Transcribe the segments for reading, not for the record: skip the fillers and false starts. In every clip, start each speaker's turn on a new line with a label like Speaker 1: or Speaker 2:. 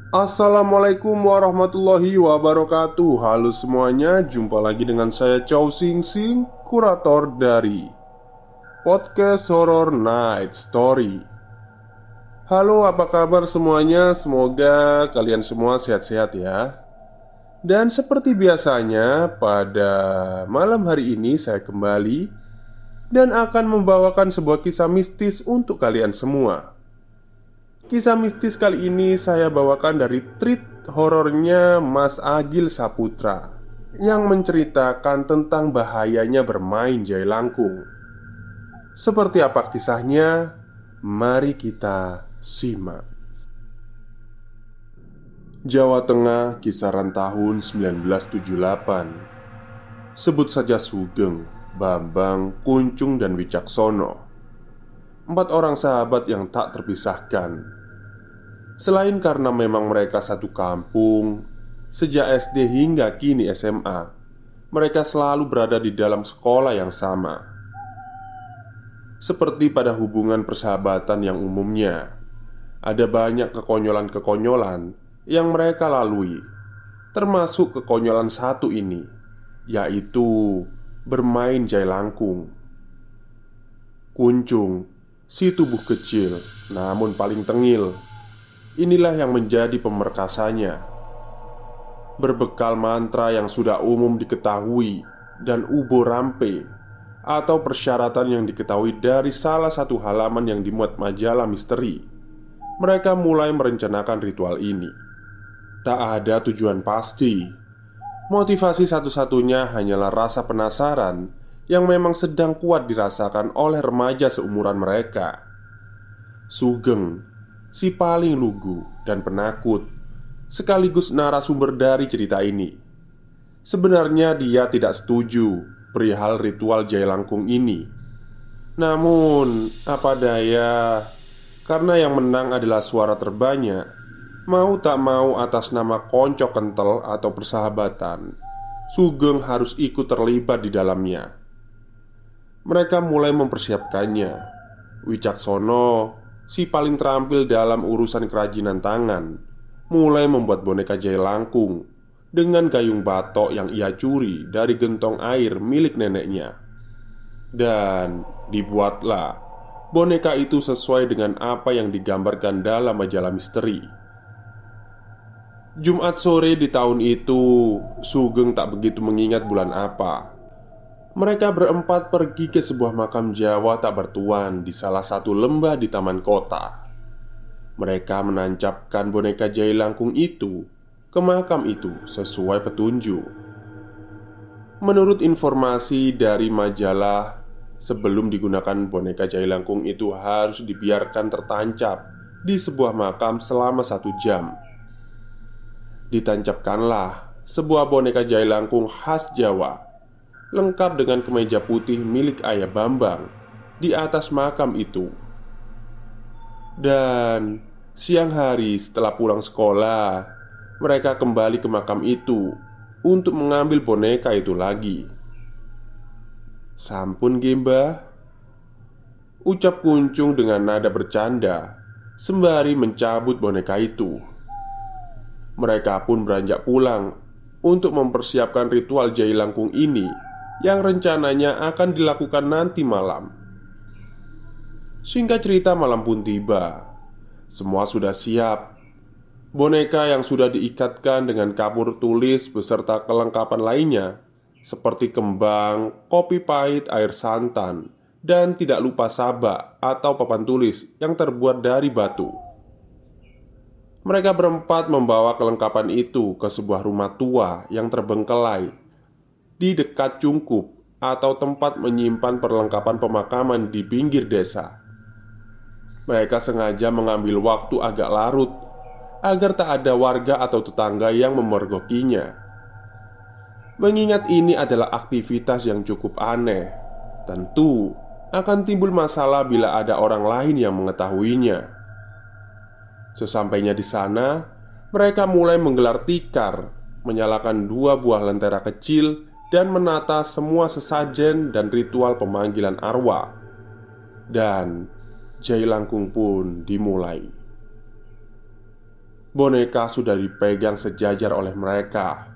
Speaker 1: Assalamualaikum warahmatullahi wabarakatuh. Halo semuanya, jumpa lagi dengan saya Chow Sing Sing, kurator dari podcast Horror Night Story. Halo, apa kabar semuanya? Semoga kalian semua sehat-sehat ya. Dan seperti biasanya, pada malam hari ini saya kembali dan akan membawakan sebuah kisah mistis untuk kalian semua. Kisah mistis kali ini saya bawakan dari treat horornya Mas Agil Saputra yang menceritakan tentang bahayanya bermain jailangkung. Seperti apa kisahnya? Mari kita simak. Jawa Tengah kisaran tahun 1978. Sebut saja Sugeng, Bambang, Kuncung, dan Wicaksono. Empat orang sahabat yang tak terpisahkan. Selain karena memang mereka satu kampung, sejak SD hingga kini SMA, mereka selalu berada di dalam sekolah yang sama. Seperti pada hubungan persahabatan yang umumnya, ada banyak kekonyolan-kekonyolan yang mereka lalui, termasuk kekonyolan satu ini, yaitu bermain jailangkung. Kuncung, si tubuh kecil namun paling tengil, inilah yang menjadi pemerkasanya. Berbekal mantra yang sudah umum diketahui dan ubo rampe atau persyaratan yang diketahui dari salah satu halaman yang dimuat majalah misteri, mereka mulai merencanakan ritual ini. Tak ada tujuan pasti. Motivasi satu-satunya hanyalah rasa penasaran yang memang sedang kuat dirasakan oleh remaja seumuran mereka. Sugeng, si paling lugu dan penakut, sekaligus narasumber dari cerita ini. Sebenarnya dia tidak setuju perihal ritual jailangkung ini. Namun, apa daya, karena yang menang adalah suara terbanyak, mau tak mau atas nama konco kental atau persahabatan, Sugeng harus ikut terlibat di dalamnya. Mereka mulai mempersiapkannya. Wicaksono, si paling terampil dalam urusan kerajinan tangan, mulai membuat boneka jailangkung dengan gayung batok yang ia curi dari gentong air milik neneknya. Dan dibuatlah boneka itu sesuai dengan apa yang digambarkan dalam majalah misteri. Jumat sore di tahun itu, Sugeng tak begitu mengingat bulan apa. Mereka berempat pergi ke sebuah makam Jawa tak bertuan di salah satu lembah di taman kota. Mereka menancapkan boneka jailangkung itu ke makam itu sesuai petunjuk. Menurut informasi dari majalah, sebelum digunakan boneka jailangkung itu harus dibiarkan tertancap di sebuah makam selama 1 jam. Ditancapkanlah sebuah boneka jailangkung khas Jawa, lengkap dengan kemeja putih milik ayah Bambang, di atas makam itu. Dan siang hari setelah pulang sekolah, mereka kembali ke makam itu untuk mengambil boneka itu lagi. "Sampun Gemba," ucap Kuncung dengan nada bercanda sembari mencabut boneka itu. Mereka pun beranjak pulang untuk mempersiapkan ritual jailangkung ini yang rencananya akan dilakukan nanti malam. Singkat cerita, malam pun tiba. Semua sudah siap. Boneka yang sudah diikatkan dengan kapur tulis beserta kelengkapan lainnya seperti kembang, kopi pahit, air santan, dan tidak lupa sabak atau papan tulis yang terbuat dari batu. Mereka berempat membawa kelengkapan itu ke sebuah rumah tua yang terbengkelai di dekat Cungkup atau tempat menyimpan perlengkapan pemakaman di pinggir desa. Mereka sengaja mengambil waktu agak larut agar tak ada warga atau tetangga yang memergokinya. Mengingat ini adalah aktivitas yang cukup aneh, tentu akan timbul masalah bila ada orang lain yang mengetahuinya. Sesampainya di sana, mereka mulai menggelar tikar, menyalakan 2 buah lentera kecil, dan menata semua sesajen dan ritual pemanggilan arwah. Dan jailangkung pun dimulai. boneka sudah dipegang sejajar oleh mereka.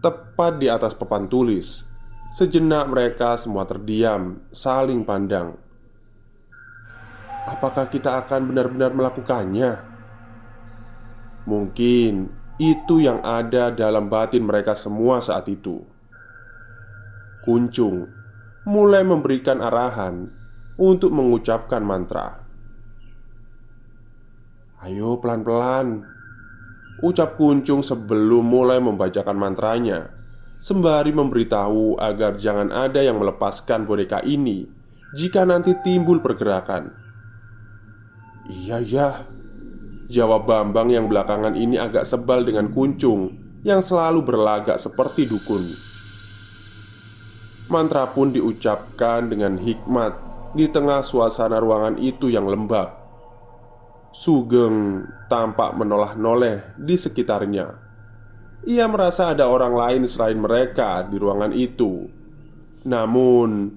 Speaker 1: Tepat di atas papan tulis. Sejenak mereka semua terdiam, saling pandang. Apakah kita akan benar-benar melakukannya? Mungkin itu yang ada dalam batin mereka semua saat itu. Kuncung mulai memberikan arahan untuk mengucapkan mantra. "Ayo pelan-pelan," ucap Kuncung sebelum mulai membacakan mantranya, sembari memberitahu agar jangan ada yang melepaskan boneka ini jika nanti timbul pergerakan. "Iya ya," jawab Bambang yang belakangan ini agak sebal dengan Kuncung yang selalu berlagak seperti dukun. Mantra pun diucapkan dengan hikmat di tengah suasana ruangan itu yang lembab. Sugeng tampak menoleh-noleh di sekitarnya. Ia merasa ada orang lain selain mereka di ruangan itu. Namun,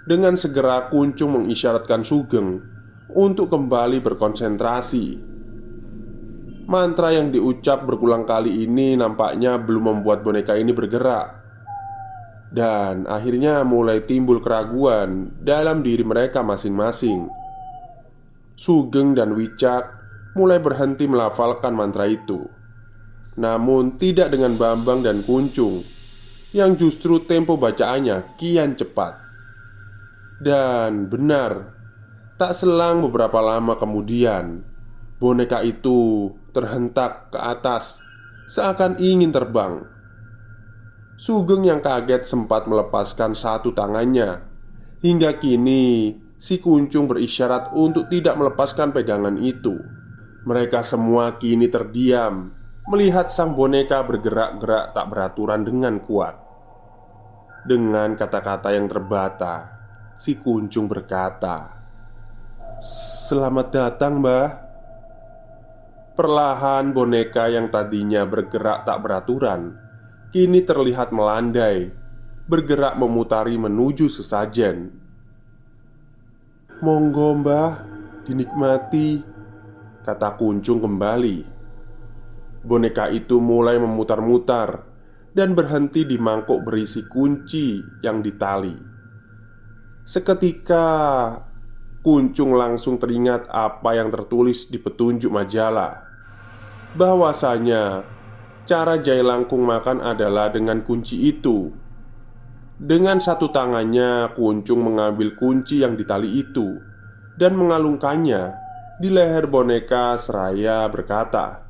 Speaker 1: dengan segera Kuncung mengisyaratkan Sugeng untuk kembali berkonsentrasi. Mantra yang diucap berulang kali ini nampaknya belum membuat boneka ini bergerak. Dan akhirnya mulai timbul keraguan dalam diri mereka masing-masing. Sugeng dan Wicak mulai berhenti melafalkan mantra itu. Namun tidak dengan Bambang dan Kuncung, yang justru tempo bacaannya kian cepat. Dan benar, tak selang beberapa lama kemudian, boneka itu terhentak ke atas seakan ingin terbang. Sugeng yang kaget sempat melepaskan satu tangannya. Hingga kini si Kuncung berisyarat untuk tidak melepaskan pegangan itu. Mereka semua kini terdiam melihat sang boneka bergerak-gerak tak beraturan dengan kuat. Dengan kata-kata yang terbata, si Kuncung berkata, "Selamat datang, Mbah." Perlahan boneka yang tadinya bergerak tak beraturan kini terlihat melandai, bergerak memutari menuju sesajen. "Monggo Mbah, dinikmati," kata Kuncung kembali. Boneka itu mulai memutar-mutar dan berhenti di mangkuk berisi kunci yang ditali. Seketika Kuncung langsung teringat apa yang tertulis di petunjuk majalah, bahwasanya cara Jailangkung makan adalah dengan kunci itu. Dengan satu tangannya, Kuncung mengambil kunci yang ditali itu dan mengalungkannya di leher boneka seraya berkata,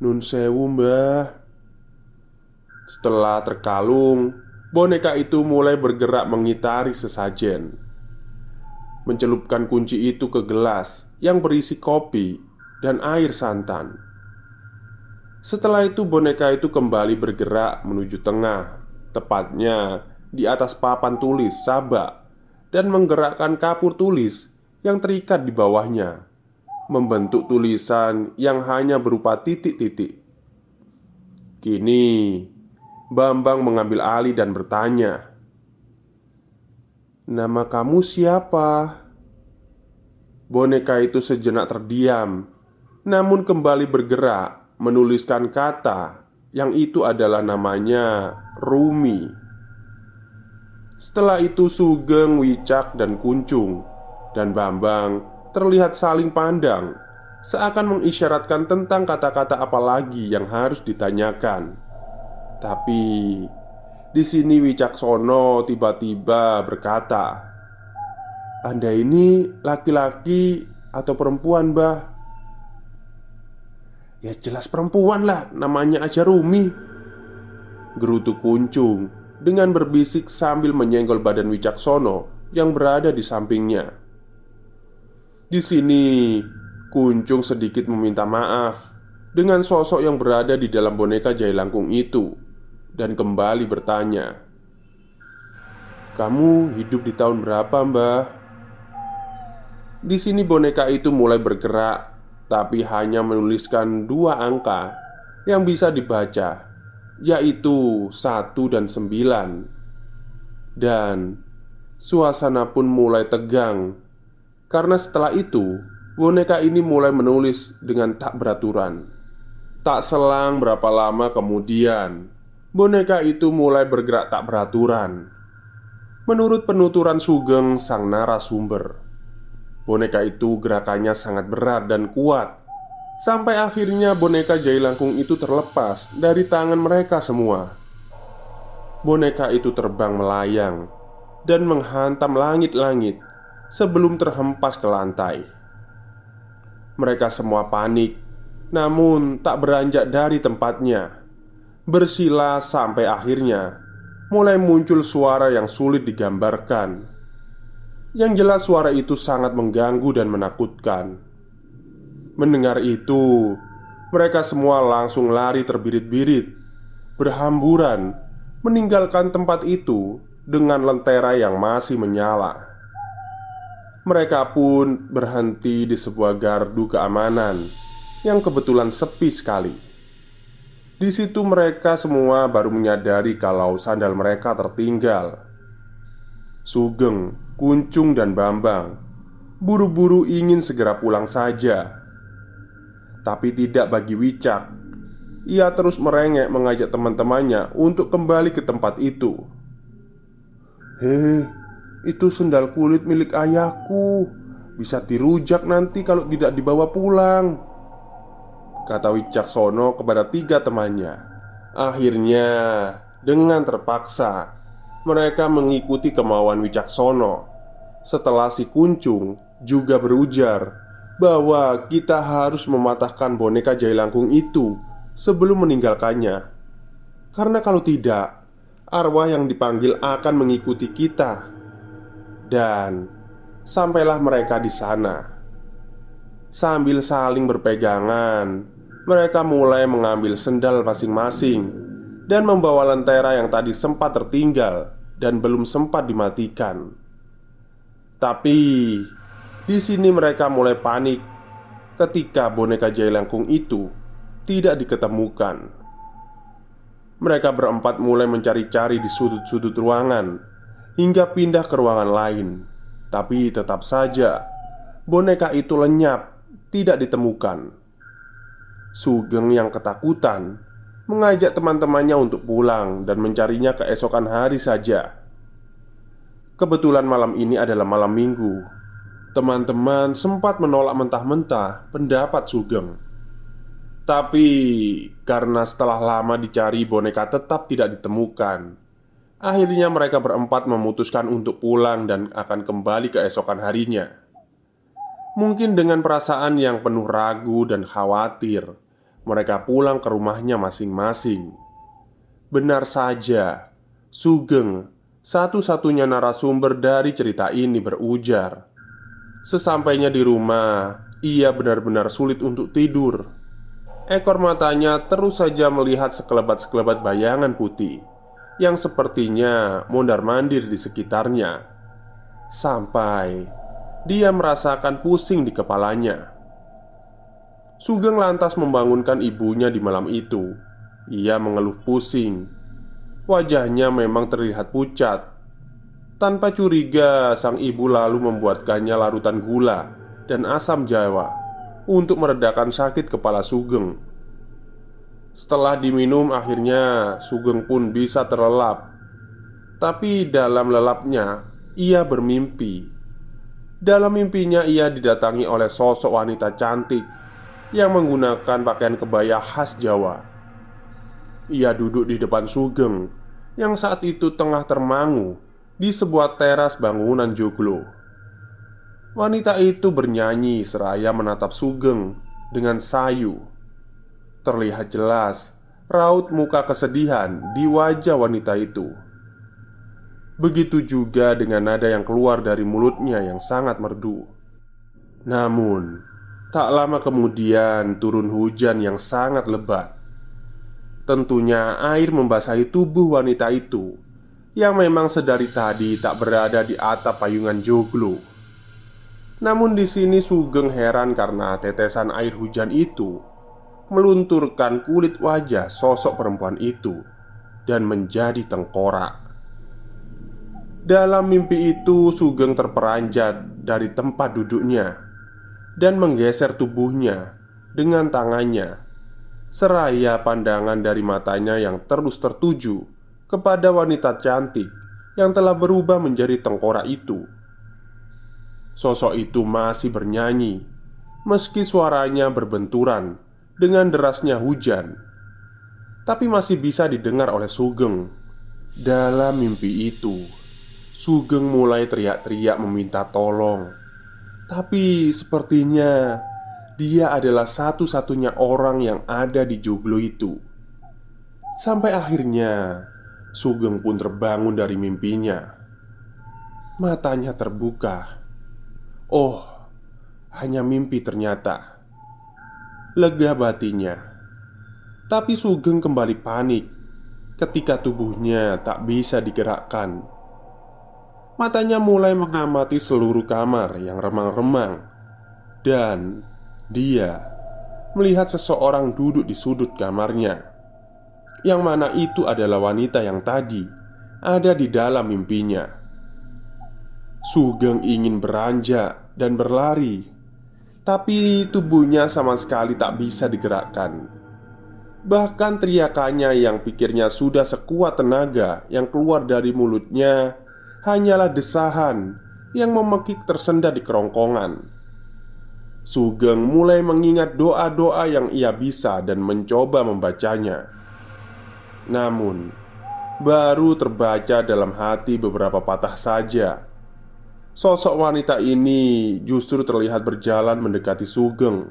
Speaker 1: "Nun sewu, Mbah." Setelah terkalung, boneka itu mulai bergerak mengitari sesajen, mencelupkan kunci itu ke gelas yang berisi kopi dan air santan. Setelah itu boneka itu kembali bergerak menuju tengah, tepatnya di atas papan tulis sabak, dan menggerakkan kapur tulis yang terikat di bawahnya, membentuk tulisan yang hanya berupa titik-titik. Kini Bambang mengambil alih dan bertanya, "Nama kamu siapa?" Boneka itu sejenak terdiam, namun kembali bergerak menuliskan kata yang itu adalah namanya Rumi. Setelah itu Sugeng, Wicak, dan Kuncung dan Bambang terlihat saling pandang, seakan mengisyaratkan tentang kata-kata apa lagi yang harus ditanyakan. Tapi di sini Wicaksono tiba-tiba berkata, "Anda ini laki-laki atau perempuan, Mbah?" "Ya jelas perempuan lah, namanya aja Rumi," gerutu Kuncung dengan berbisik sambil menyenggol badan Wicaksono yang berada di sampingnya. Di sini Kuncung sedikit meminta maaf dengan sosok yang berada di dalam boneka Jailangkung itu dan kembali bertanya, "Kamu hidup di tahun berapa, Mbah?" Di sini boneka itu mulai bergerak, tapi hanya menuliskan dua angka yang bisa dibaca, yaitu 1 dan 9. Dan suasana pun mulai tegang, karena setelah itu boneka ini mulai menulis dengan tak beraturan. Tak selang berapa lama kemudian, boneka itu mulai bergerak tak beraturan. Menurut penuturan Sugeng, sang narasumber, boneka itu gerakannya sangat berat dan kuat, sampai akhirnya boneka Jailangkung itu terlepas dari tangan mereka semua. Boneka itu terbang melayang dan menghantam langit-langit sebelum terhempas ke lantai. Mereka semua panik, namun tak beranjak dari tempatnya, bersila sampai akhirnya mulai muncul suara yang sulit digambarkan. Yang jelas suara itu sangat mengganggu dan menakutkan. Mendengar itu, mereka semua langsung lari terbirit-birit, berhamburan meninggalkan tempat itu dengan lentera yang masih menyala. Mereka pun berhenti di sebuah gardu keamanan yang kebetulan sepi sekali. Di situ mereka semua baru menyadari kalau sandal mereka tertinggal. Sugeng, Kuncung, dan Bambang buru-buru ingin segera pulang saja. Tapi tidak bagi Wicak. Ia terus merengek mengajak teman-temannya untuk kembali ke tempat itu. "Hei, itu sendal kulit milik ayahku. Bisa dirujak nanti kalau tidak dibawa pulang," kata Wicaksono kepada 3 temannya. Akhirnya, dengan terpaksa, mereka mengikuti kemauan Wicaksono. Setelah si Kuncung juga berujar bahwa kita harus mematahkan boneka Jailangkung itu sebelum meninggalkannya. Karena kalau tidak, arwah yang dipanggil akan mengikuti kita. Dan sampailah mereka di sana. Sambil saling berpegangan, mereka mulai mengambil sendal masing-masing dan membawa lentera yang tadi sempat tertinggal dan belum sempat dimatikan. Tapi di sini mereka mulai panik ketika boneka Jailangkung itu tidak diketemukan. Mereka berempat mulai mencari-cari di sudut-sudut ruangan hingga pindah ke ruangan lain. Tapi tetap saja boneka itu lenyap, tidak ditemukan. Sugeng yang ketakutan mengajak teman-temannya untuk pulang dan mencarinya keesokan hari saja. Kebetulan malam ini adalah malam minggu. Teman-teman sempat menolak mentah-mentah pendapat Sugeng. Tapi karena setelah lama dicari boneka tetap tidak ditemukan, akhirnya mereka berempat memutuskan untuk pulang dan akan kembali keesokan harinya. Mungkin dengan perasaan yang penuh ragu dan khawatir, mereka pulang ke rumahnya masing-masing. Benar saja, Sugeng, satu-satunya narasumber dari cerita ini, berujar, sesampainya di rumah, ia benar-benar sulit untuk tidur. Ekor matanya terus saja melihat sekelebat-sekelebat bayangan putih yang sepertinya mondar-mandir di sekitarnya, sampai dia merasakan pusing di kepalanya. Sugeng lantas membangunkan ibunya di malam itu. Ia mengeluh pusing. Wajahnya memang terlihat pucat. Tanpa curiga, sang ibu lalu membuatkannya larutan gula dan asam jawa untuk meredakan sakit kepala Sugeng. Setelah diminum, akhirnya Sugeng pun bisa terlelap. Tapi dalam lelapnya, ia bermimpi. Dalam mimpinya, ia didatangi oleh sosok wanita cantik yang menggunakan pakaian kebaya khas Jawa. Ia duduk di depan Sugeng yang saat itu tengah termangu di sebuah teras bangunan joglo. Wanita itu bernyanyi seraya menatap Sugeng dengan sayu. Terlihat jelas raut muka kesedihan di wajah wanita itu. Begitu juga dengan nada yang keluar dari mulutnya yang sangat merdu. Namun, tak lama kemudian turun hujan yang sangat lebat. Tentunya air membasahi tubuh wanita itu yang memang sedari tadi tak berada di atap payungan joglo. Namun di sini Sugeng heran karena tetesan air hujan itu melunturkan kulit wajah sosok perempuan itu dan menjadi tengkorak. Dalam mimpi itu Sugeng terperanjat dari tempat duduknya dan menggeser tubuhnya dengan tangannya. seraya pandangan dari matanya yang terus tertuju kepada wanita cantik yang telah berubah menjadi tengkorak itu. Sosok itu masih bernyanyi, meski suaranya berbenturan dengan derasnya hujan, tapi masih bisa didengar oleh Sugeng. Dalam mimpi itu, Sugeng mulai teriak-teriak meminta tolong. Tapi sepertinya dia adalah satu-satunya orang yang ada di joglo itu. Sampai akhirnya Sugeng pun terbangun dari mimpinya. Matanya terbuka. Oh, hanya mimpi ternyata. Lega batinnya. Tapi Sugeng kembali panik ketika tubuhnya tak bisa digerakkan. Matanya mulai mengamati seluruh kamar yang remang-remang. Dan dia melihat seseorang duduk di sudut kamarnya, yang mana itu adalah wanita yang tadi ada di dalam mimpinya. Sugeng ingin beranjak dan berlari, tapi tubuhnya sama sekali tak bisa digerakkan. Bahkan teriakannya yang pikirnya sudah sekuat tenaga yang keluar dari mulutnya hanyalah desahan yang memekik tersendat di kerongkongan. Sugeng mulai mengingat doa-doa yang ia bisa dan mencoba membacanya. Namun, baru terbaca dalam hati beberapa patah saja. Sosok wanita ini justru terlihat berjalan mendekati Sugeng.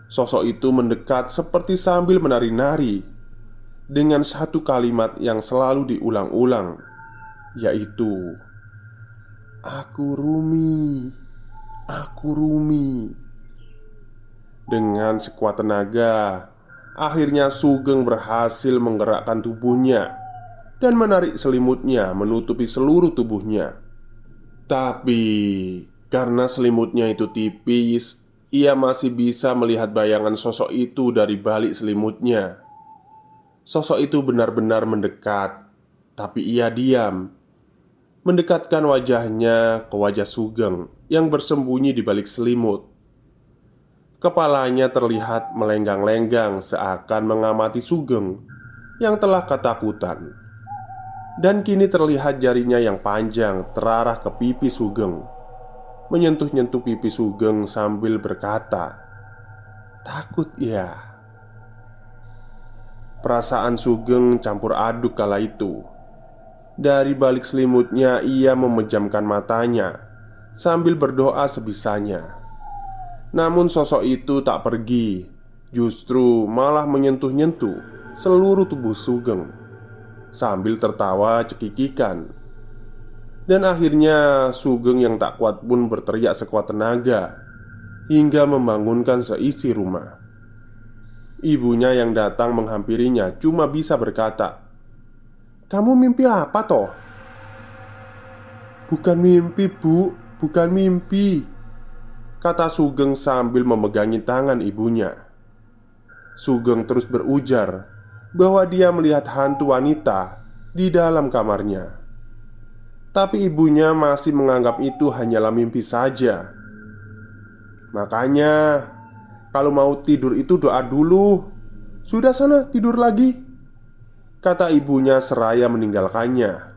Speaker 1: Sosok itu mendekat seperti sambil menari-nari dengan satu kalimat yang selalu diulang-ulang, yaitu "Aku Rumi, aku Rumi." Dengan sekuat tenaga, akhirnya Sugeng berhasil menggerakkan tubuhnya dan menarik selimutnya menutupi seluruh tubuhnya. Tapi karena selimutnya itu tipis, ia masih bisa melihat bayangan sosok itu dari balik selimutnya. Sosok itu benar-benar mendekat, tapi ia diam, mendekatkan wajahnya ke wajah Sugeng yang bersembunyi di balik selimut. Kepalanya terlihat melenggang-lenggang seakan mengamati Sugeng yang telah ketakutan. Dan kini terlihat jarinya yang panjang terarah ke pipi Sugeng, menyentuh-nyentuh pipi Sugeng sambil berkata, "Takut ya?" Perasaan Sugeng campur aduk kala itu. Dari balik selimutnya ia memejamkan matanya sambil berdoa sebisanya. Namun sosok itu tak pergi, justru malah menyentuh-nyentuh seluruh tubuh Sugeng sambil tertawa cekikikan. Dan akhirnya Sugeng yang tak kuat pun berteriak sekuat tenaga hingga membangunkan seisi rumah. Ibunya yang datang menghampirinya cuma bisa berkata, "Kamu mimpi apa toh?" "Bukan mimpi, Bu, bukan mimpi," kata Sugeng sambil memegangi tangan ibunya. Sugeng terus berujar bahwa dia melihat hantu wanita di dalam kamarnya. Tapi ibunya masih menganggap itu hanyalah mimpi saja. "Makanya, kalau mau tidur itu doa dulu. Sudah sana tidur lagi," kata ibunya seraya meninggalkannya.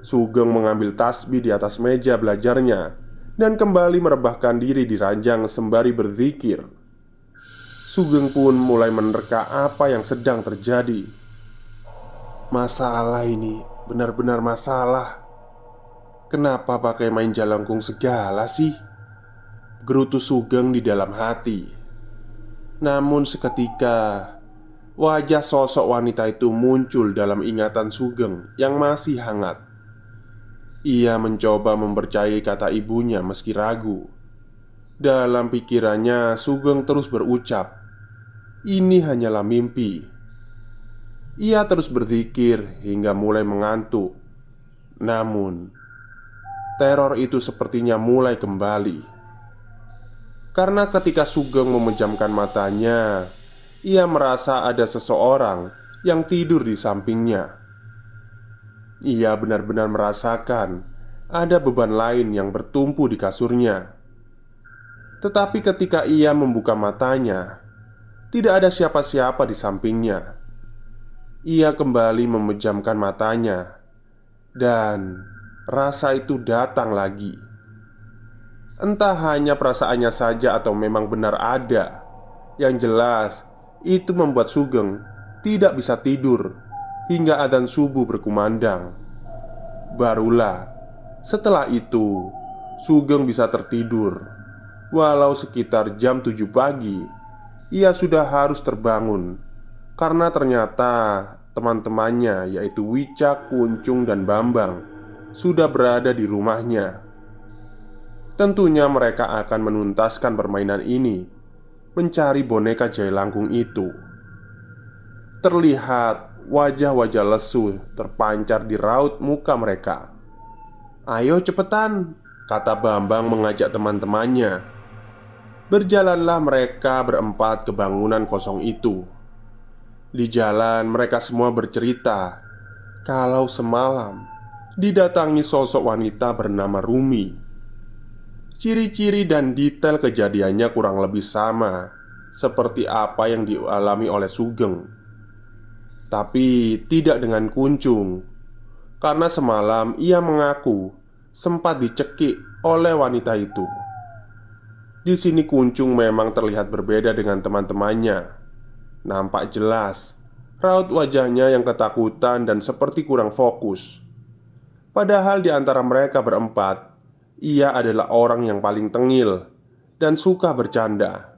Speaker 1: Sugeng mengambil tasbih di atas meja belajarnya dan kembali merebahkan diri di ranjang sembari berzikir. Sugeng pun mulai menerka apa yang sedang terjadi. Masalah ini benar-benar masalah. Kenapa pakai main jalangkung segala sih? Gerutu Sugeng di dalam hati. Namun seketika wajah sosok wanita itu muncul dalam ingatan Sugeng yang masih hangat. Ia mencoba mempercayai kata ibunya meski ragu. Dalam pikirannya Sugeng terus berucap, "Ini hanyalah mimpi." Ia terus berzikir hingga mulai mengantuk. Namun teror itu sepertinya mulai kembali. Karena ketika Sugeng memejamkan matanya, ia merasa ada seseorang yang tidur di sampingnya. Ia benar-benar merasakan ada beban lain yang bertumpu di kasurnya. Tetapi ketika ia membuka matanya, Tidak ada siapa-siapa di sampingnya. Ia kembali memejamkan matanya, dan rasa itu datang lagi. Entah hanya perasaannya saja atau memang benar ada. Yang jelas, itu membuat Sugeng tidak bisa tidur hingga adzan subuh berkumandang. Barulah setelah itu Sugeng bisa tertidur. Walau sekitar jam 7 pagi, ia sudah harus terbangun karena ternyata teman-temannya yaitu Wicak, Kuncung, dan Bambang sudah berada di rumahnya. Tentunya mereka akan menuntaskan permainan ini, mencari boneka Jailangkung itu. Terlihat wajah-wajah lesu terpancar di raut muka mereka. "Ayo cepetan," kata Bambang mengajak teman-temannya. Berjalanlah mereka berempat ke bangunan kosong itu. Di jalan mereka semua bercerita kalau semalam didatangi sosok wanita bernama Rumi. Ciri-ciri dan detail kejadiannya kurang lebih sama seperti apa yang dialami oleh Sugeng, tapi tidak dengan Kuncung, karena semalam ia mengaku sempat dicekik oleh wanita itu. Di sini Kuncung memang terlihat berbeda dengan teman-temannya. Nampak jelas raut wajahnya yang ketakutan dan seperti kurang fokus. Padahal di antara mereka berempat, ia adalah orang yang paling tengil dan suka bercanda.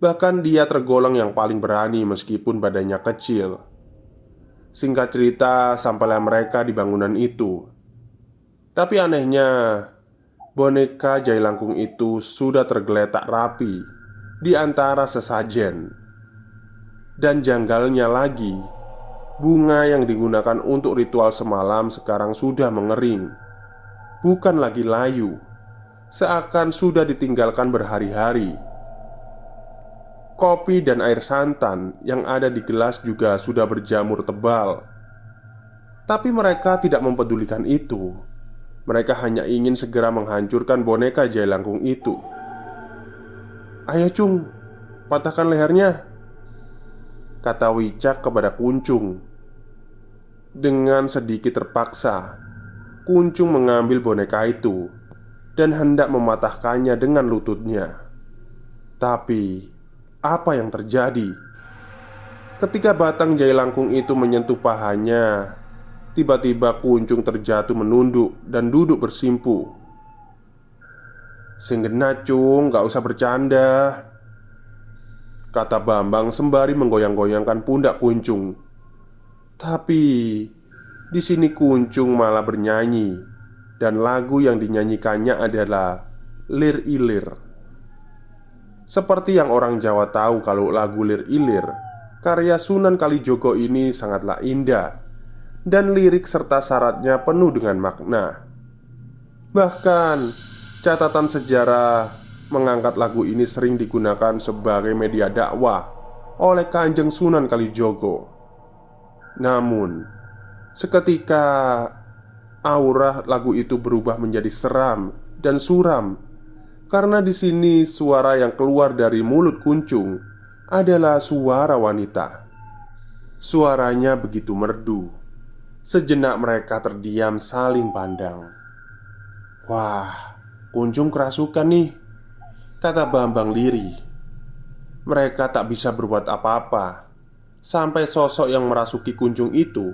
Speaker 1: Bahkan dia tergolong yang paling berani meskipun badannya kecil. Singkat cerita, sampailah mereka di bangunan itu. Tapi anehnya, boneka Jailangkung itu sudah tergeletak rapi di antara sesajen. Dan janggalnya lagi, bunga yang digunakan untuk ritual semalam sekarang sudah mengering. Bukan lagi layu, seakan sudah ditinggalkan berhari-hari. Kopi dan air santan yang ada di gelas juga sudah berjamur tebal. Tapi mereka tidak mempedulikan itu. Mereka hanya ingin segera menghancurkan boneka Jailangkung itu. "Ayo Cung, patahkan lehernya," kata Wicak kepada Kuncung. Dengan sedikit terpaksa, Kuncung mengambil boneka itu dan hendak mematahkannya dengan lututnya. Tapi, apa yang terjadi? Ketika batang Jailangkung itu menyentuh pahanya, tiba-tiba Kuncung terjatuh menunduk dan duduk bersimpu. "Senggena Cung, gak usah bercanda," kata Bambang sembari menggoyang-goyangkan pundak Kuncung. Tapi di sini Kuncung malah bernyanyi, dan lagu yang dinyanyikannya adalah Lir Ilir. Seperti yang orang Jawa tahu kalau lagu Lir Ilir, karya Sunan Kalijogo ini sangatlah indah, dan lirik serta syaratnya penuh dengan makna. Bahkan catatan sejarah mengangkat lagu ini sering digunakan sebagai media dakwah oleh Kanjeng Sunan Kalijogo. Namun seketika aura lagu itu berubah menjadi seram dan suram karena di sini suara yang keluar dari mulut Kuncung adalah suara wanita. Suaranya begitu merdu. Sejenak mereka terdiam saling pandang. "Wah, Kuncung kerasukan nih," kata Bambang lirih. Mereka tak bisa berbuat apa-apa sampai sosok yang merasuki Kuncung itu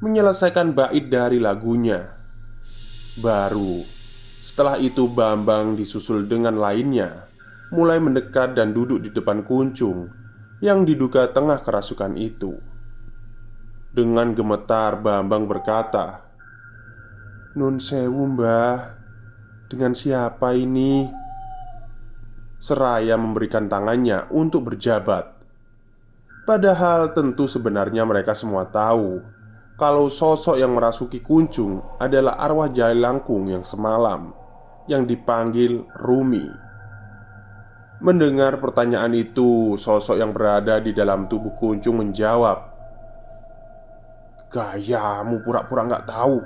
Speaker 1: menyelesaikan bait dari lagunya. Baru setelah itu Bambang disusul dengan lainnya mulai mendekat dan duduk di depan Kuncung yang diduga tengah kerasukan itu. Dengan gemetar Bambang berkata, "Nun sewu mbah, dengan siapa ini?" Seraya memberikan tangannya untuk berjabat. Padahal tentu sebenarnya mereka semua tahu kalau sosok yang merasuki Kuncung adalah arwah Jailangkung yang semalam, yang dipanggil Rumi. Mendengar pertanyaan itu, sosok yang berada di dalam tubuh Kuncung menjawab, "Gayamu pura-pura gak tahu,"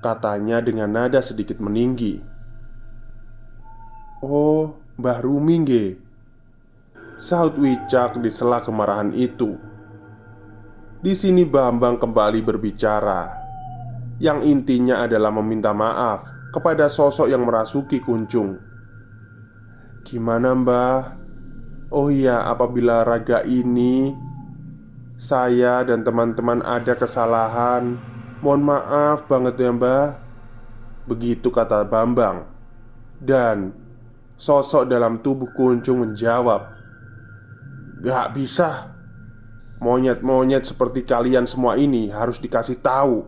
Speaker 1: katanya dengan nada sedikit meninggi. "Oh, Mbah Rumi nggih. sahut Wicak di sela kemarahan itu. Di sini Bambang kembali berbicara, yang intinya adalah meminta maaf kepada sosok yang merasuki Kuncung. "Gimana Mbah? Oh iya, apabila raga ini saya dan teman-teman ada kesalahan, mohon maaf banget ya Mbah." Begitu kata Bambang. Dan sosok dalam tubuh Kuncung menjawab, "Gak bisa. Monyet-monyet seperti kalian semua ini harus dikasih tahu.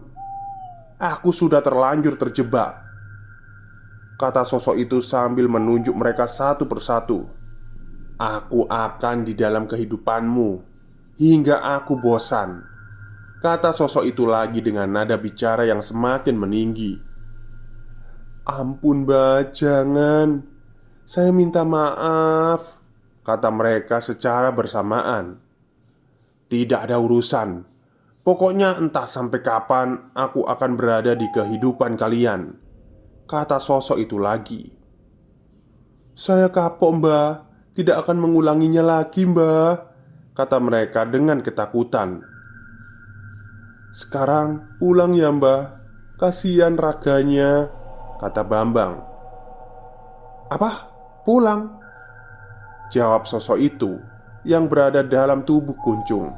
Speaker 1: Aku sudah terlanjur terjebak," kata sosok itu sambil menunjuk mereka satu persatu. "Aku akan di dalam kehidupanmu hingga aku bosan," kata sosok itu lagi dengan nada bicara yang semakin meninggi. "Ampun Mbak, jangan. Saya minta maaf," kata mereka secara bersamaan. "Tidak ada urusan. Pokoknya entah sampai kapan aku akan berada di kehidupan kalian," kata sosok itu lagi. "Saya kapok Mbah, tidak akan mengulanginya lagi Mbah," kata mereka dengan ketakutan. "Sekarang pulang ya Mbah, kasihan raganya," kata Bambang. "Apa? Pulang?" jawab sosok itu yang berada dalam tubuh Kuncung.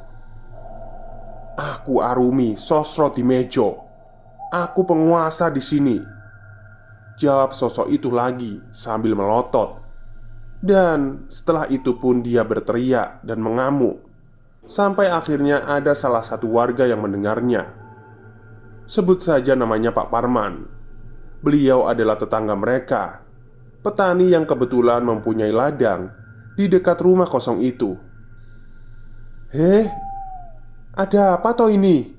Speaker 1: "Aku Arumi Sosrotimejo. Aku penguasa di sini," jawab sosok itu lagi sambil melotot. Dan setelah itu pun dia berteriak dan mengamuk, sampai akhirnya ada salah satu warga yang mendengarnya. Sebut saja namanya Pak Parman. Beliau adalah tetangga mereka, petani yang kebetulan mempunyai ladang di dekat rumah kosong itu. "Heh, ada apa toh ini?"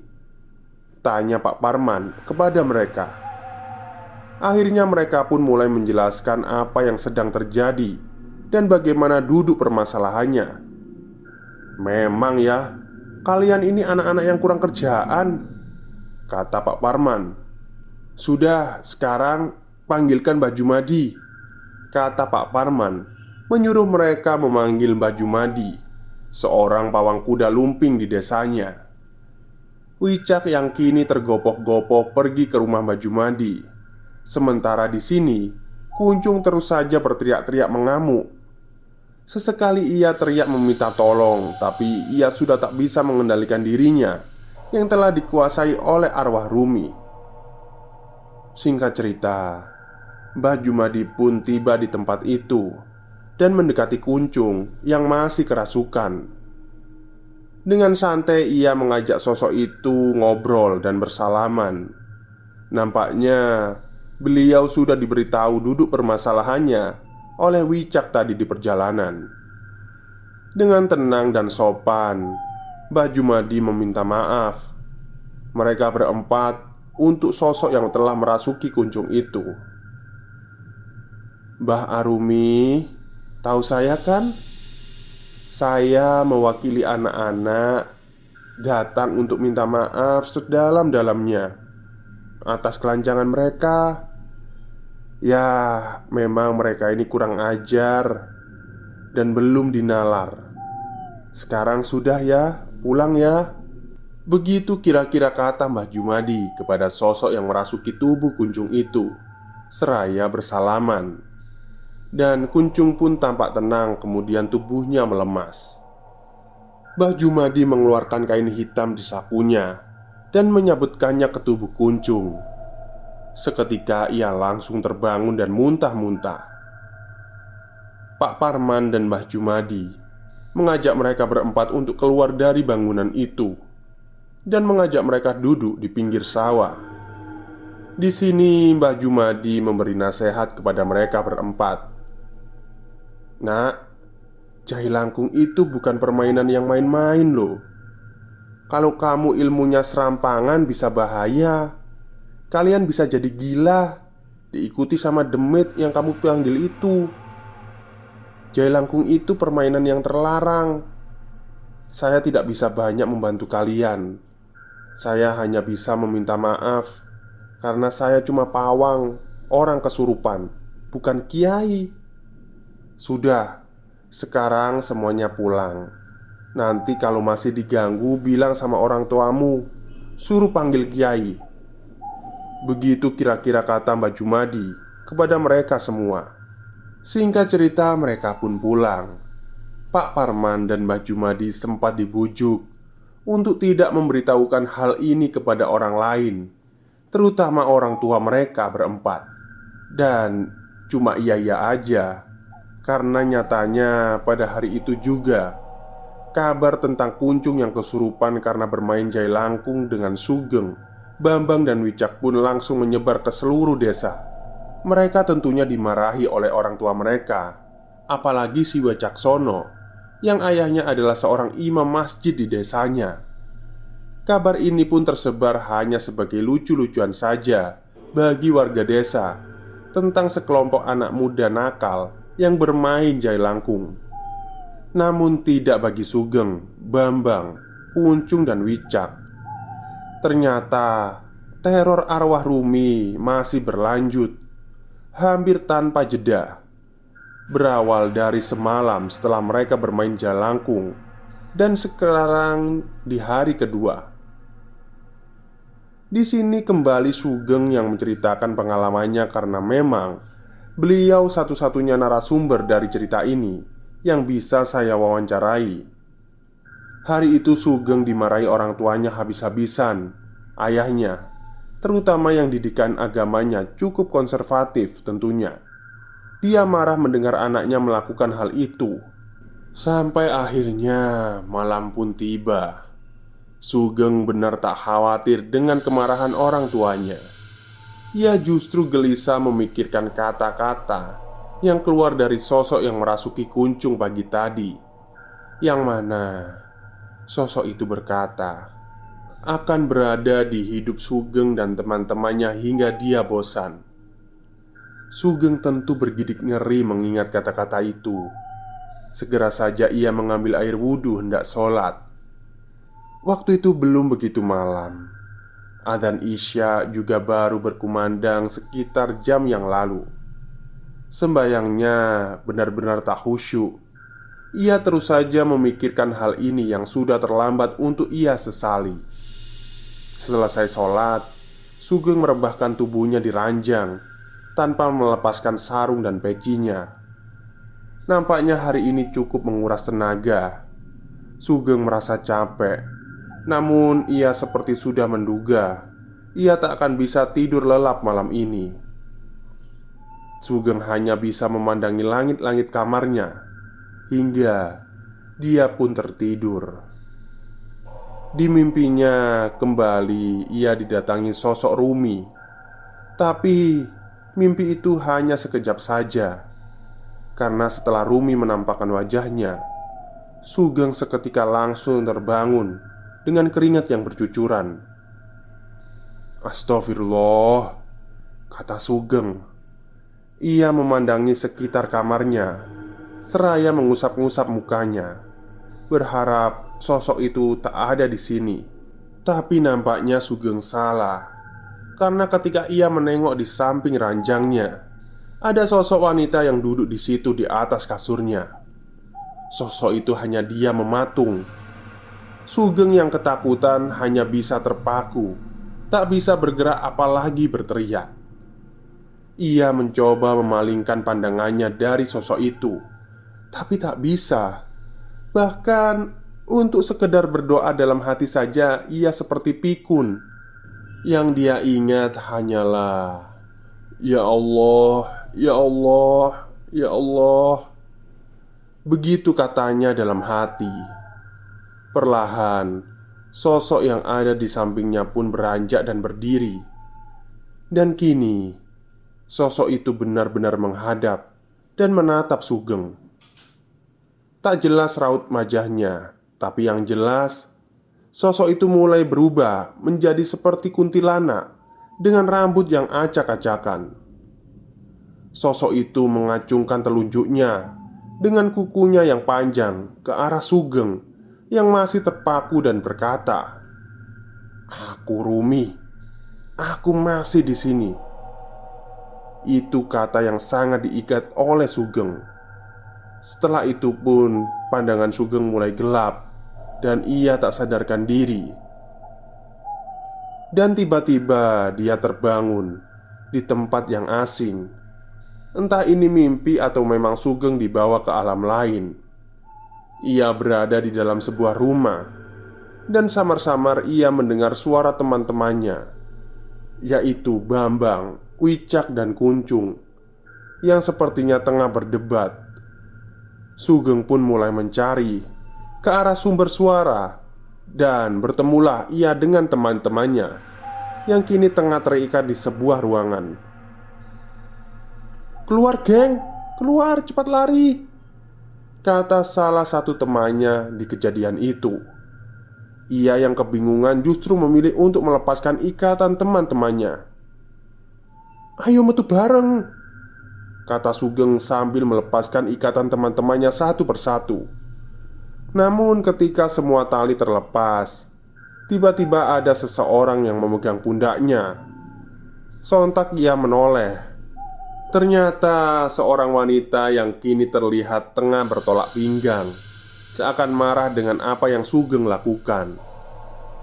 Speaker 1: tanya Pak Parman kepada mereka. Akhirnya mereka pun mulai menjelaskan apa yang sedang terjadi dan bagaimana duduk permasalahannya. "Memang ya, kalian ini anak-anak yang kurang kerjaan," kata Pak Parman. "Sudah, sekarang panggilkan Mbah Jumadi," kata Pak Parman, menyuruh mereka memanggil Mbah Jumadi, seorang pawang kuda lumping di desanya. Wicak yang kini tergopoh-gopoh pergi ke rumah Mbah Jumadi. Sementara di sini, Kuncung terus saja berteriak-teriak mengamuk. Sesekali ia teriak meminta tolong, tapi ia sudah tak bisa mengendalikan dirinya yang telah dikuasai oleh arwah Rumi. Singkat cerita, Mbah Jumadi pun tiba di tempat itu dan mendekati Kuncung yang masih kerasukan. Dengan santai ia mengajak sosok itu ngobrol dan bersalaman. Nampaknya beliau sudah diberitahu duduk permasalahannya oleh Wicak tadi di perjalanan. Dengan tenang dan sopan, Mbah Jumadi meminta maaf mereka berempat untuk sosok yang telah merasuki Kuncung itu. "Mbah Arumi, tahu saya kan? Saya mewakili anak-anak datang untuk minta maaf sedalam-dalamnya atas kelancangan mereka. Ya, memang mereka ini kurang ajar dan belum dinalar. Sekarang sudah ya, pulang ya." Begitu kira-kira kata Mbah Jumadi kepada sosok yang merasuki tubuh Kuncung itu, seraya bersalaman. Dan Kuncung pun tampak tenang, kemudian tubuhnya melemas. Mbah Jumadi mengeluarkan kain hitam di sakunya dan menyabutkannya ke tubuh Kuncung. Seketika ia langsung terbangun dan muntah-muntah. Pak Parman dan Mbah Jumadi mengajak mereka berempat untuk keluar dari bangunan itu dan mengajak mereka duduk di pinggir sawah. Di sini Mbah Jumadi memberi nasihat kepada mereka berempat. "Nak, jahe langkung itu bukan permainan yang main-main loh. Kalau kamu ilmunya serampangan bisa bahaya. Kalian bisa jadi gila, diikuti sama demit yang kamu panggil itu. Jahe langkung itu permainan yang terlarang. Saya tidak bisa banyak membantu kalian. Saya hanya bisa meminta maaf karena saya cuma pawang, orang kesurupan, bukan kiai. Sudah, Sekarang semuanya pulang. Nanti kalau masih diganggu, bilang sama orang tuamu, suruh panggil kiai." Begitu kira-kira kata Mbak Jumadi kepada mereka semua. Singkat cerita, mereka pun pulang. Pak Parman dan Mbak Jumadi sempat dibujuk untuk tidak memberitahukan hal ini kepada orang lain, terutama orang tua mereka berempat. Dan cuma iya-iya aja, karena nyatanya pada hari itu juga kabar tentang Kuncung yang kesurupan karena bermain jailangkung dengan Sugeng, Bambang dan Wicak pun langsung menyebar ke seluruh desa. Mereka tentunya dimarahi oleh orang tua mereka, apalagi si Wicaksono yang ayahnya adalah seorang imam masjid di desanya. Kabar ini pun tersebar hanya sebagai lucu-lucuan saja bagi warga desa tentang sekelompok anak muda nakal yang bermain jailangkung. Namun tidak bagi Sugeng, Bambang, Kuncung dan Wicak. Ternyata teror arwah Rumi masih berlanjut hampir tanpa jeda. Berawal dari semalam setelah mereka bermain jalangkung, dan sekarang di hari kedua. Di sini kembali Sugeng yang menceritakan pengalamannya karena memang beliau satu-satunya narasumber dari cerita ini yang bisa saya wawancarai. Hari itu Sugeng dimarahi orang tuanya habis-habisan. Ayahnya, terutama yang didikan agamanya cukup konservatif tentunya. Dia marah mendengar anaknya melakukan hal itu. Sampai akhirnya malam pun tiba. Sugeng benar tak khawatir dengan kemarahan orang tuanya. Ia justru gelisah memikirkan kata-kata yang keluar dari sosok yang merasuki Kuncung pagi tadi. Yang mana sosok itu berkata akan berada di hidup Sugeng dan teman-temannya hingga dia bosan. Sugeng tentu bergidik ngeri mengingat kata-kata itu. Segera saja ia mengambil air wudhu hendak sholat. Waktu itu belum begitu malam. Adzan Isya juga baru berkumandang sekitar jam yang lalu. Sembayangnya benar-benar tak khusyuk. Ia terus saja memikirkan hal ini yang sudah terlambat untuk ia sesali. Selesai sholat, Sugeng merebahkan tubuhnya di ranjang tanpa melepaskan sarung dan pecinya. Nampaknya hari ini cukup menguras tenaga. Sugeng merasa capek, namun ia seperti sudah menduga ia tak akan bisa tidur lelap malam ini. Sugeng hanya bisa memandangi langit-langit kamarnya hingga dia pun tertidur. Di mimpinya kembali ia didatangi sosok Rumi. Tapi mimpi itu hanya sekejap saja. Karena setelah Rumi menampakkan wajahnya, Sugeng seketika langsung terbangun dengan keringat yang bercucuran. "Astagfirullah," kata Sugeng. Ia memandangi sekitar kamarnya seraya mengusap-ngusap mukanya, berharap sosok itu tak ada di sini. Tapi nampaknya Sugeng salah, karena ketika ia menengok di samping ranjangnya, ada sosok wanita yang duduk di situ di atas kasurnya. Sosok itu hanya dia mematung. Sugeng yang ketakutan hanya bisa terpaku, tak bisa bergerak apalagi berteriak. Ia mencoba memalingkan pandangannya dari sosok itu, tapi tak bisa. Bahkan untuk sekedar berdoa dalam hati saja ia seperti pikun. Yang dia ingat hanyalah, "Ya Allah, ya Allah, ya Allah." Begitu katanya dalam hati. Perlahan, sosok yang ada di sampingnya pun beranjak dan berdiri. Dan kini, sosok itu benar-benar menghadap dan menatap Sugeng. Tak jelas raut wajahnya, tapi yang jelas sosok itu mulai berubah menjadi seperti kuntilanak dengan rambut yang acak-acakan. Sosok itu mengacungkan telunjuknya dengan kukunya yang panjang ke arah Sugeng yang masih terpaku dan berkata, "Aku Rumi, aku masih di sini." Itu kata yang sangat diikat oleh Sugeng. Setelah itu pun pandangan Sugeng mulai gelap dan ia tak sadarkan diri. Dan tiba-tiba dia terbangun di tempat yang asing. Entah ini mimpi atau memang Sugeng dibawa ke alam lain. Ia berada di dalam sebuah rumah, dan samar-samar ia mendengar suara teman-temannya, yaitu Bambang, Wicak, dan Kuncung, yang sepertinya tengah berdebat. Sugeng pun mulai mencari ke arah sumber suara, dan bertemulah ia dengan teman-temannya yang kini tengah terikat di sebuah ruangan. "Keluar geng, keluar, cepat lari!" kata salah satu temannya di kejadian itu. Ia yang kebingungan justru memilih untuk melepaskan ikatan teman-temannya. "Ayo metu bareng," kata Sugeng sambil melepaskan ikatan teman-temannya satu persatu. Namun ketika semua tali terlepas, tiba-tiba ada seseorang yang memegang pundaknya. Sontak ia menoleh. Ternyata seorang wanita yang kini terlihat tengah bertolak pinggang, seakan marah dengan apa yang Sugeng lakukan.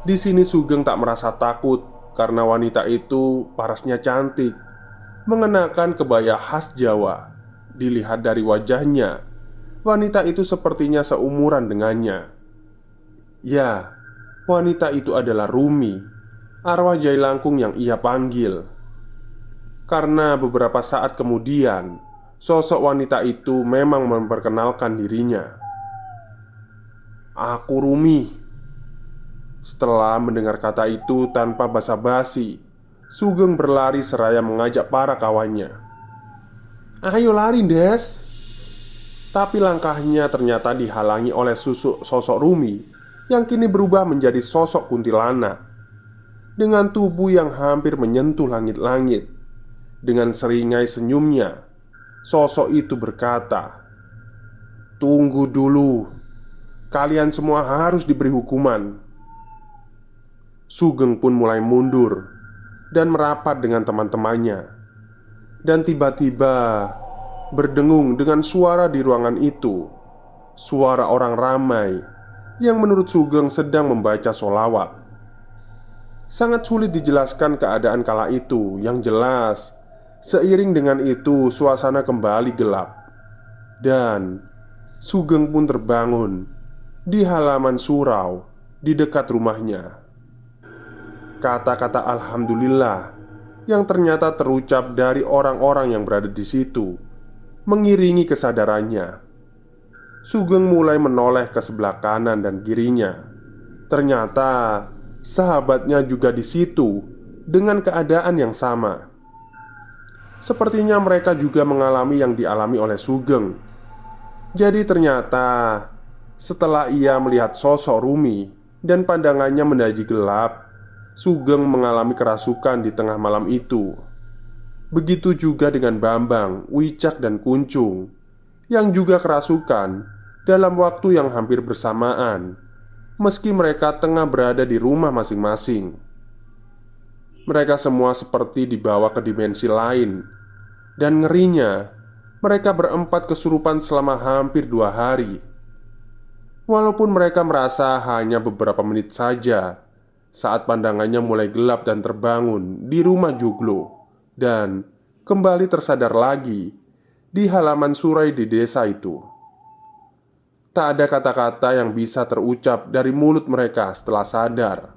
Speaker 1: Di sini Sugeng tak merasa takut karena wanita itu parasnya cantik, mengenakan kebaya khas Jawa. Dilihat dari wajahnya, wanita itu sepertinya seumuran dengannya. Ya, wanita itu adalah Rumi, arwah Jailangkung yang ia panggil. Karena beberapa saat kemudian, sosok wanita itu memang memperkenalkan dirinya. "Aku Rumi." Setelah mendengar kata itu tanpa basa-basi, Sugeng berlari seraya mengajak para kawannya. "Ayo lari, Des!" Tapi langkahnya ternyata dihalangi oleh sosok Rumi yang kini berubah menjadi sosok kuntilanak dengan tubuh yang hampir menyentuh langit-langit. Dengan seringai senyumnya, sosok itu berkata, "Tunggu dulu, kalian semua harus diberi hukuman." Sugeng pun mulai mundur dan merapat dengan teman-temannya. Dan tiba-tiba berdengung dengan suara di ruangan itu, suara orang ramai yang menurut Sugeng sedang membaca sholawat. Sangat sulit dijelaskan keadaan kala itu. Yang jelas, seiring dengan itu suasana kembali gelap. Dan Sugeng pun terbangun di halaman surau di dekat rumahnya. Kata-kata "Alhamdulillah" yang ternyata terucap dari orang-orang yang berada di situ mengiringi kesadarannya. Sugeng mulai menoleh ke sebelah kanan dan kirinya. Ternyata sahabatnya juga di situ dengan keadaan yang sama. Sepertinya mereka juga mengalami yang dialami oleh Sugeng. Jadi ternyata setelah ia melihat sosok Rumi dan pandangannya menjadi gelap, Sugeng mengalami kerasukan di tengah malam itu. Begitu juga dengan Bambang, Wicak, dan Kuncung yang juga kerasukan dalam waktu yang hampir bersamaan, meski mereka tengah berada di rumah masing-masing. Mereka semua seperti dibawa ke dimensi lain. Dan ngerinya, mereka berempat kesurupan selama hampir 2 hari. Walaupun mereka merasa hanya beberapa menit saja saat pandangannya mulai gelap dan terbangun di rumah Joglo, dan kembali tersadar lagi di halaman surai di desa itu. Tak ada kata-kata yang bisa terucap dari mulut mereka setelah sadar.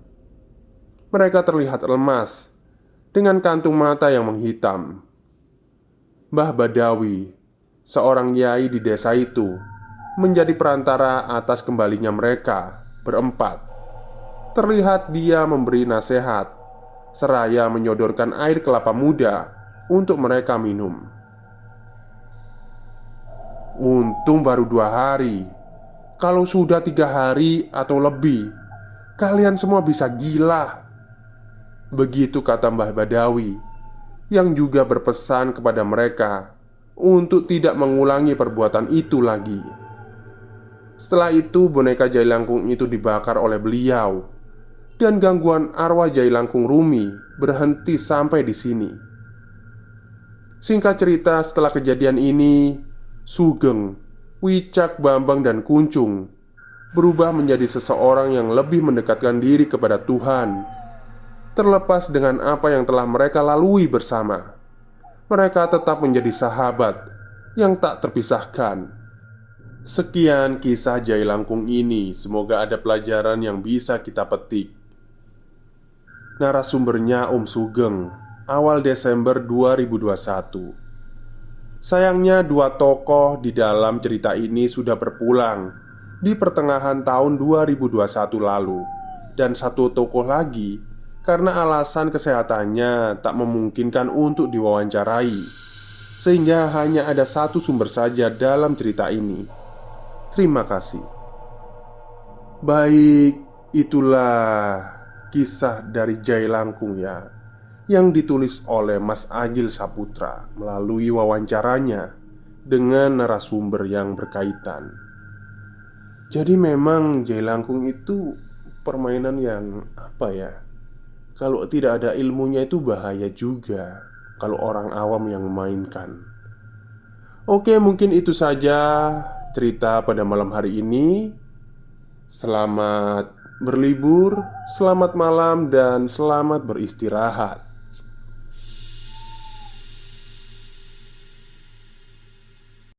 Speaker 1: Mereka terlihat lemas, dengan kantung mata yang menghitam. Mbah Badawi, seorang yai di desa itu, menjadi perantara atas kembalinya mereka berempat. Terlihat dia memberi nasihat, seraya menyodorkan air kelapa muda untuk mereka minum. "Untung baru 2 hari. Kalau sudah 3 hari atau lebih, kalian semua bisa gila." Begitu kata Mbah Badawi, yang juga berpesan kepada mereka untuk tidak mengulangi perbuatan itu lagi. Setelah itu boneka Jailangkung itu dibakar oleh beliau, dan gangguan arwah Jailangkung Rumi berhenti sampai di sini. Singkat cerita, setelah kejadian ini, Sugeng Wicak, Bambang, dan Kuncung berubah menjadi seseorang yang lebih mendekatkan diri kepada Tuhan. Terlepas dengan apa yang telah mereka lalui bersama, mereka tetap menjadi sahabat yang tak terpisahkan. Sekian kisah Jailangkung ini. Semoga ada pelajaran yang bisa kita petik. Narasumbernya Om Sugeng. Awal Desember 2021. Sayangnya dua tokoh di dalam cerita ini sudah berpulang di pertengahan tahun 2021 lalu. Dan satu tokoh lagi karena alasan kesehatannya tak memungkinkan untuk diwawancarai, sehingga hanya ada satu sumber saja dalam cerita ini. Terima kasih. Baik, itulah kisah dari Jailangkung ya, yang ditulis oleh Mas Agil Saputra melalui wawancaranya dengan narasumber yang berkaitan. Jadi memang Jailangkung itu permainan yang apa ya, kalau tidak ada ilmunya itu bahaya juga kalau orang awam yang memainkan. Oke, mungkin itu saja cerita pada malam hari ini. Selamat berlibur, selamat malam, dan selamat beristirahat.